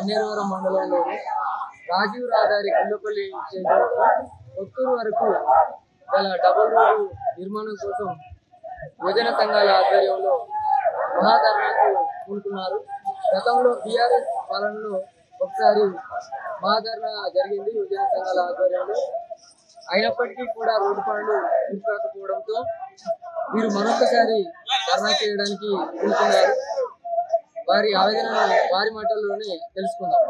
గన్నేరవరం మండలంలోని రాజీవ్ రహదారి గుల్లపల్లి కొత్తూరు వరకు గల డబుల్ రోడ్డు నిర్మాణం కోసం యువజన సంఘాల ఆధ్వర్యంలో మహాధర్నాకు పూనుకున్నారు. గతంలో బీఆర్ఎస్ పాలనలో ఒకసారి మహాధర్నా జరిగింది యువజన సంఘాల ఆధ్వర్యంలో. అయినప్పటికీ కూడా రోడ్డు పనులు పూర్తికాకపోవడంతో వీరు మరొకసారి ధర్నా చేయడానికి పూనుకున్నారు. వారి ఆవేదనను వారి మాటల్లోనే తెలుసుకుందాం.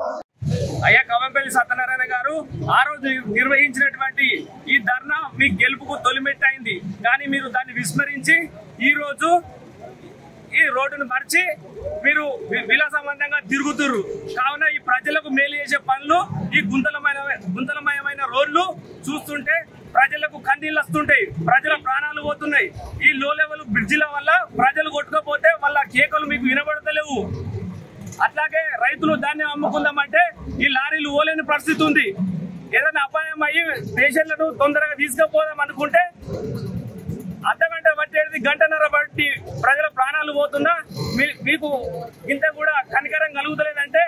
అయ్యా కవంపల్లి సత్యనారాయణ గారు ఆ రోజు నిర్వహించినటువంటి ఈ ధర్నా మీ గెలుపుకు తొలిమెట్టయింది. కానీ మీరు దాన్ని విస్మరించి ఈ రోజు ఈ రోడ్డును మర్చి మీరు విలాసవంతంగా తిరుగుతురు. కావున ఈ ప్రజలకు మేలు చేసే పనులు ఈ గుంతలమయమైన రోడ్లు చూస్తుంటే ప్రజలకు కన్నీళ్ళు వస్తుంటాయి, ప్రజల ప్రాణాలు పోతున్నాయి. ఈ లో లెవెల్ బ్రిడ్జిల వల్ల ప్రజలు కొట్టుకపోతే వాళ్ళ కేకలు మీకు వినబడతలేవు. అట్లాగే రైతులు ధాన్యం అమ్ముకుందామంటే ఈ లారీలు ఓలేని పరిస్థితి ఉంది. ఏదైనా అపాయం అయ్యి పేషెంట్లను తొందరగా తీసుకుపోదాం అనుకుంటే అర్ధగంట పట్టేది గంటన్నర బట్టి ప్రజల ప్రాణాలు పోతున్నా మీకు ఇంత కూడా కనికరం కలుగుతలేదంటే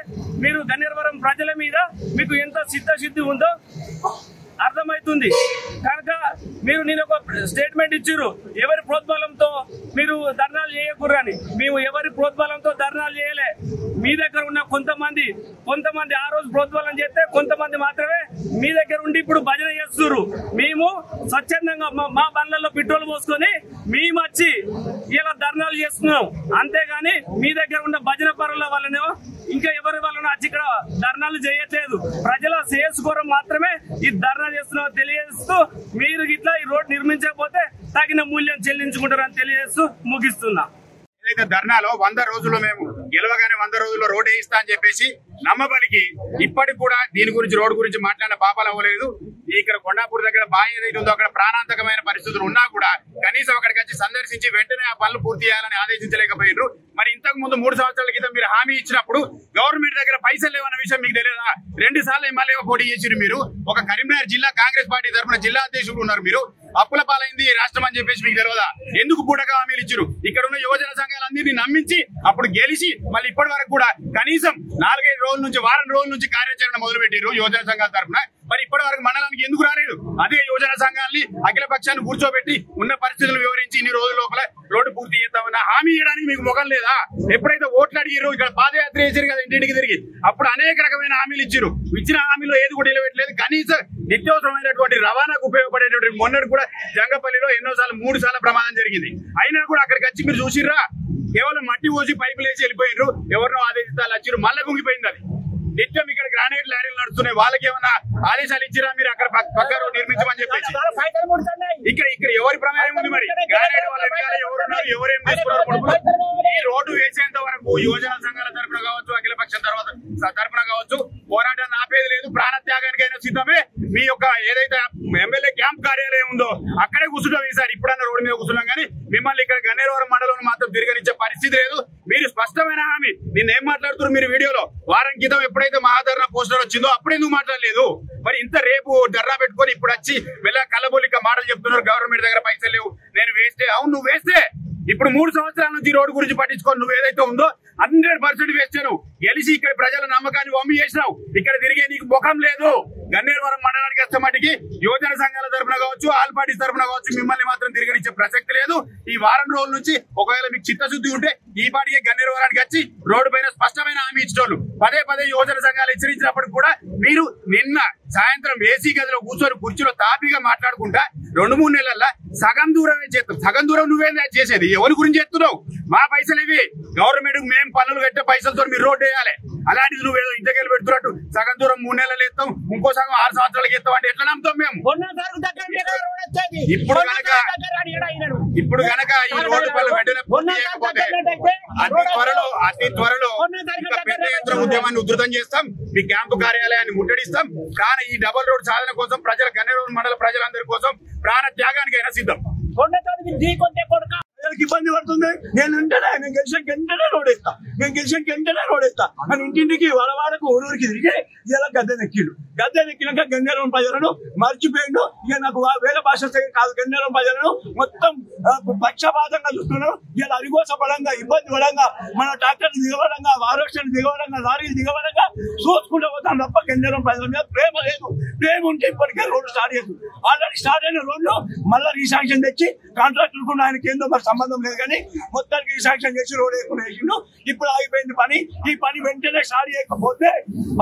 మీరు గన్నేరవరం ప్రజల మీద మీకు ఎంత చిత్తశుద్ధి ఉందో అర్థమవుతుంది. కనుక మీరు నేను ఒక స్టేట్మెంట్ ఇచ్చారు, ఎవరి ప్రోద్బలంతో మీరు ధర్నాలు చేయకూడదని. మేము ఎవరి ప్రోద్బలంతో ధర్నాలు చేయలే. మీ దగ్గర ఉన్న కొంతమంది ఆ రోజు ప్రోద్బలం చేస్తే కొంతమంది మాత్రమే మీ దగ్గర ఉండి ఇప్పుడు భజన చేస్తున్నారు. మేము స్వచ్ఛందంగా మా బండ్లలో పెట్రోల్ పోసుకొని మేము వచ్చి ఇలా ధర్నాలు చేస్తున్నాం. అంతేగాని మీ దగ్గర ఉన్న భజన పరుల వల్లనే ఇంకా ఎవరి వలన వచ్చి ఇక్కడ ధర్నాలు చేయట్లేదు. ప్రజల శ్రేయస్సు కోరం మాత్రమే ఈ ధర్నా చేస్తున్నాం తెలియజేస్తూ మీరు ఇట్లా ఈ రోడ్ నిర్మించకపోతే తగిన మూల్యం చెల్లించుకుంటారని తెలియజేస్తూ ముగిస్తున్నా. ఏదైతే ధర్నాలో 100 రోజుల్లో మేము గెలవగానే 100 రోజుల్లో రోడ్ వేయిస్తా అని చెప్పేసి నమ్మబలికి ఇప్పటికి కూడా దీని గురించి రోడ్డు గురించి మాట్లాడిన పాపాలు అవ్వలేదు. ఇక్కడ కొండాపూర్ దగ్గర బావి ఏదైతే ఉందో అక్కడ ప్రాణాంతకమైన పరిస్థితులు ఉన్నా కూడా కనీసం అక్కడికి వచ్చి సందర్శించి వెంటనే ఆ పనులు పూర్తి చేయాలని ఆదేశించలేకపోయారు. మరి ఇంతకు ముందు 3 సంవత్సరాల క్రితం మీరు హామీ ఇచ్చినప్పుడు గవర్నమెంట్ దగ్గర పైసలు లేవన్న విషయం మీకు తెలియదా? 2 సార్లు ఎమ్మెల్యేగా పోటీ చేసిరు మీరు. ఒక కరీంనగర్ జిల్లా కాంగ్రెస్ పార్టీ తరఫున జిల్లా అధ్యక్షుడు ఉన్నారు. మీరు అప్పుల పాలైంది రాష్ట్రం అని చెప్పేసి మీకు తెలియదా? ఎందుకు పూటగా హామీలు ఇచ్చారు? ఇక్కడ ఉన్న యువజన సంఘాలన్నింటినీ నమ్మించి అప్పుడు గెలిచి మళ్ళీ ఇప్పటి వరకు కూడా కనీసం 4-5 రోజుల నుంచి వారం రోజుల నుంచి కార్యాచరణ మొదలు పెట్టారు యువజన సంఘాల తరఫున. మరి ఇప్పటి వరకు మండలానికి ఎందుకు రాలేదు? అదే యువజన సంఘాలని అఖిల పక్షాన్ని కూర్చోబెట్టి ఉన్న పరిస్థితులు వివరించి ఇన్ని రోజుల లోపల రోడ్డు పూర్తి చేద్దామన్న హామీ ఇవ్వడానికి మీకు మొగం లేదా? ఎప్పుడైతే ఓట్లు అడిగారు ఇక్కడ పాదయాత్ర చేశారు కదా ఇంటింటికి తిరిగి, అప్పుడు అనేక రకమైన హామీలు ఇచ్చారు. ఇచ్చిన హామీలో ఏది కూడా నిలబెట్టలేదు. కనీసం నిత్యవసరమైనటువంటి రవాణాకు ఉపయోగపడేటువంటి మొన్నటి కూడా జంగపల్లిలో 3 సార్లు ప్రమాదం జరిగింది. అయినా కూడా అక్కడికి వచ్చి మీరు చూసిర్రా? కేవలం మట్టి పోసి పైపులు వేసి వెళ్ళిపోయినారు. ఎవరినో ఆదేశిస్తాలు వచ్చారు, మళ్ళీ కుంగిపోయింది అది. నిత్యం ఇక్కడ గ్రానైట్ లారీలు నడుస్తున్నాయి. వాళ్ళకి ఏమన్నా ఆదేశాలు ఇచ్చిరా మీరు అక్కడ పక్క రోడ్ నిర్మించమని చెప్పేసి? ఇక్కడ ఎవరి ప్రమేయం ఉంది? మరి గ్రానైట్ వాళ్ళ వెనకాల ఎవరున్నారు, ఎవరేం తీసుకున్నారు? ఈ రోడ్డు వేసేంత వరకు యువజన సంఘాల తరఫున కావచ్చు, అఖిల పక్షం తరఫున కావచ్చు పోరాటాన్ని ఆపేది లేదు. ప్రాణత్యాగానికైనా సిద్ధమే. మీ యొక్క ఏదైతే ఎమ్మెల్యే క్యాంప్ కార్యాలయం ఉందో అక్కడే కూర్చుంటాం. ఈసారి ఇప్పుడన్నా రోడ్డు మీద కూర్చున్నాం కానీ మిమ్మల్ని ఇక్కడ గన్నేరవరం మండలం మాత్రం తిరగనిచ్చే పరిస్థితి లేదు. మీరు స్పష్టమైన హామీ. నిన్నేం మాట్లాడుతున్నారు మీరు వీడియోలో? వారం క్రితం ఎప్పుడైతే మహాధర్నా పోస్టర్ వచ్చిందో అప్పుడు ఎందుకు మాట్లాడలేదు? మరి ఇంత రేపు ధర్నా పెట్టుకొని ఇప్పుడు వచ్చి వెళ్ళ కల్లబొలిక మాటలు చెప్తున్నారు. గవర్నమెంట్ దగ్గర పైసలు లేవు, నేను వేస్తే. అవును నువ్వు వేస్తే. ఇప్పుడు 3 సంవత్సరాల నుంచి రోడ్డు గురించి పట్టించుకొని నువ్వు ఏదైతే ఉందో 100% వేస్తాను. గెలిచి ఇక్కడ ప్రజల నమ్మకాన్ని వమ్మి చేసినావు. ఇక్కడ తిరిగే నీకు ముఖం లేదు. గన్నేరవరం మండలానికి వస్తే మటుకి యువజన సంఘాల తరఫున కావచ్చు, ఆల్ పార్టీస్ తరఫున కావచ్చు మిమ్మల్ని మాత్రం తిరగనిచ్చే ప్రసక్తి లేదు. ఈ వారం రోజుల నుంచి ఒకవేళ మీకు చిత్తశుద్ధి ఉంటే ఈ పాటికి గన్నేరవరానికి వచ్చి రోడ్డు పైన స్పష్టమైన హామీ ఇచ్చేటోళ్ళు. పదే యువజన సంఘాలు హెచ్చరించినప్పుడు కూడా మీరు నిన్న సాయంత్రం ఏసీ గదిలో కూర్చొని కుర్చీలో తాపీగా మాట్లాడుకుంటా 2-3 నెలల్లో సగం దూరమే చేస్తాం. సగం దూరం నువ్వేం చేసేది? ఎవరి గురించి చెప్తున్నావు? మా పైసలు ఇవి. గవర్నమెంట్ మేము పనులు కట్టే పైసలతో మీరు రోడ్డు వేయాలి. అలాంటిది నువ్వేదో ఇంతకెళ్ళి పెడుతున్నట్టు సగం దూరం 3 నెలలు ఎత్తాం, ఇంకో సగం 6 సంవత్సరాలకి ఎత్తాం అంటే ఎట్లా నమ్ముతాం మేము? ఇప్పుడు కనుక ఈ రోడ్డు పనులు వెంటనే పూర్తి చేయకపోతే అతి త్వరలో ఇంకా పెద్ద యంత్ర ఉద్యమాన్ని ఉధృతం చేస్తాం. మీ క్యాంపు కార్యాలయాన్ని ముట్టడిస్తాం. కానీ ఈ డబుల్ రోడ్ సాధన కోసం గన్నేరవరం మండల ప్రజలందరి కోసం ప్రాణ త్యాగానికైనా సిద్ధం. ఇబ్బంది పడుతుంది. నేను గెలిచిన వెంటనే రోడ్ వేస్తా, అని ఇంటింటికి వలవాడకు ఊరికి తిరిగి ఇలా గద్దెనెక్కినాక గన్నేరవరం ప్రజలను మర్చిపోయిండు. ఇక నాకు వేల భాష కాదు, గన్నేరవరం ప్రజలను మొత్తం పక్షపాతంగా చూస్తున్నాం. ఇలా అరిగోస పడంగా ఇబ్బంది పడంగా మన ట్రాక్టర్లు దిగవడంగా వారోక్షలు దిగవడంగా లారీలు దిగవడంగా చూసుకుంటూ పోతాం తప్ప కేంద్రం ప్రజల మీద ప్రేమ లేదు. ప్రేమ ఉంటే ఇప్పటికే రోడ్డు స్టార్ట్ చేస్తుంది. ఆల్రెడీ స్టార్ట్ అయిన రోడ్లు మళ్ళీ రీశాంక్షన్ తెచ్చి కాంట్రాక్టర్ కూడా ఆయనకి ఏందో మరి సంబంధం లేదు కానీ మొత్తానికి రీశాంక్షన్ చేసి రోడ్ వేసుకుని వేసిండు. ఇప్పుడు ఆగిపోయింది పని. ఈ పని వెంటనే స్టార్ట్ చేయకపోతే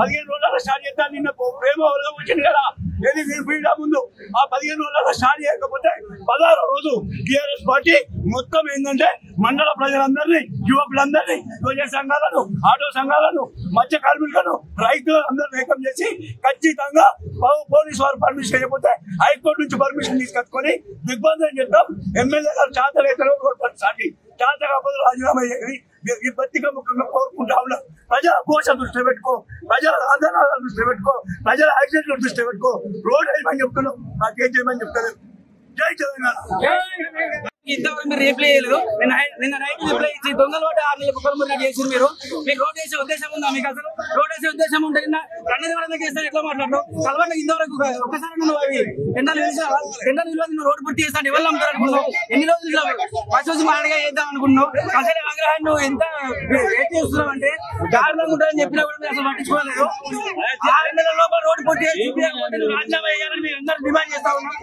15 రోజుల్లో స్టార్ట్ చేస్తా. నిన్న ప్రేమ వచ్చింది కదా ఏది వీళ్ళ ముందు ఆ 15 రోజుల్లో స్టార్ట్ చేయకపోతే 16వ రోజు టీఆర్ఎస్ పార్టీ మొత్తం ఏంటంటే మండల ప్రజలందరినీ యువకులందరినీ యువజన సంఘాలను ఆటో సంఘాలను మత్స్య కార్మికులను రైతులను అందరూ ఏకం చేసి ఖచ్చితంగా పోలీసు వారు పర్మిషన్ చేయకపోతే హైకోర్టు నుంచి పర్మిషన్ తీసుకొచ్చుకొని దిగ్బంధం చేద్దాం. ఎమ్మెల్యే గారు చేతలైతే చేత కాకపోతే రాజీనామా చేయాలి. ఈ పత్రిక ముఖ్యంగా కోరుకుంటా ఉన్నారు. ప్రజల కోశ దృష్టి పెట్టుకో, ప్రజల ఆందోళన దృష్టి పెట్టుకో, ప్రజల యాక్సిడెంట్ల దృష్టి పెట్టుకో. రోడ్ వేయమని చెప్తున్నాం, నాకేం చేయమని చెప్తారు. జై తెలంగాణ. ఇంతవరకు మీరు రిప్లై చేయలేదు. నిన్న నైట్ రిప్లై ఇచ్చి దొంగలు పట్టి 6 నెలలకు పొరములు చేసి మీరు మీకు రోడ్ వేసే ఉద్దేశం ఉందా? మీకు అసలు రోడ్ వేసే ఉద్దేశం ఉంటే కన్నీరు చేస్తారు ఎట్లా మాట్లాడతావు? కలవడానికి ఇంతవరకు ఒక్కసారి నువ్వు అవి ఎండ నిల్వ రోడ్డు పుట్టి చేస్తాను ఎవరు నమ్ముతారు అనుకున్నావు? ఎన్ని రోజులు పశువులు మాడిగా చేద్దాం అనుకున్నావు? అసలు ఆగ్రహాన్ని నువ్వు ఎంత రేట్ చేస్తున్నావు అంటే దారుణంగా ఉంటుందని చెప్పినా కూడా మీరు అసలు పట్టించుకోలేదు. 6 నెలల లోపల రోడ్డు పుట్టి రాజీనామా చేయాలని మీరు అందరూ డిమాండ్ చేస్తా ఉన్నాం.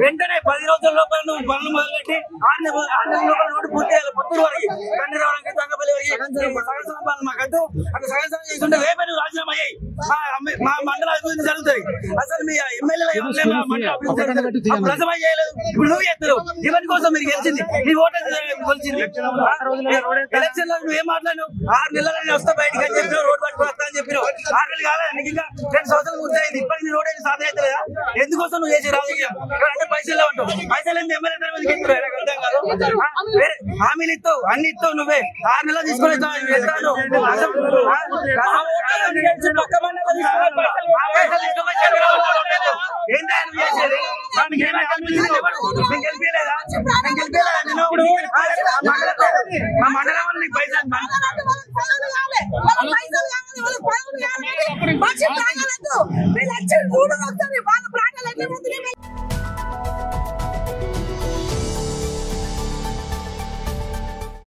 వెంటనే 10 రోజుల లోపల నువ్వు పనులు మొదలుపెట్టి 6 నెలల లోపల రోడ్డు పూర్తి చేయాలి. పుత్తూరు వరకు కన్నీరావడానికి తంగపల్లి వరకు మాకంటూ అక్కడ సగం చేస్తుంటే రేపే నువ్వు రాజీనామా అయ్యి మా మండల అభివృద్ధి జరుగుతుంది. అసలు మీ ఎమ్మెల్యేలు ప్రసమా చేయలేదు. ఇప్పుడు నువ్వు చేస్తారు ఎవరి కోసం మీరు గెలిచింది? నీ ఓటర్ కొలిచింది ఎలక్షన్ లో నువ్వు ఏం మాట్లాడినావు? 6 నెలలని వస్తా బయటకు అని చెప్పినావు. రోడ్డు పట్టుకుని వస్తా అని చెప్పినావు. 6 నెలలు కాలేదు నీకు ఇంకా 2 సంవత్సరాలు పూర్తయింది. ఇప్పటికి నీ రోడ్ అయితే సాధన అవుతుందా? ఎందుకోసం నువ్వు చేసి రాజకీయం అంటే పైసలు ఉంటావు. పైసలు ఏంటి ఎమ్మెల్యే అర్థం కాదు. హామీలు ఇస్తావు, అన్ని ఇస్తావు. నువ్వే 6 నెలలు తీసుకుని మా మండలం పైసలు పైసలు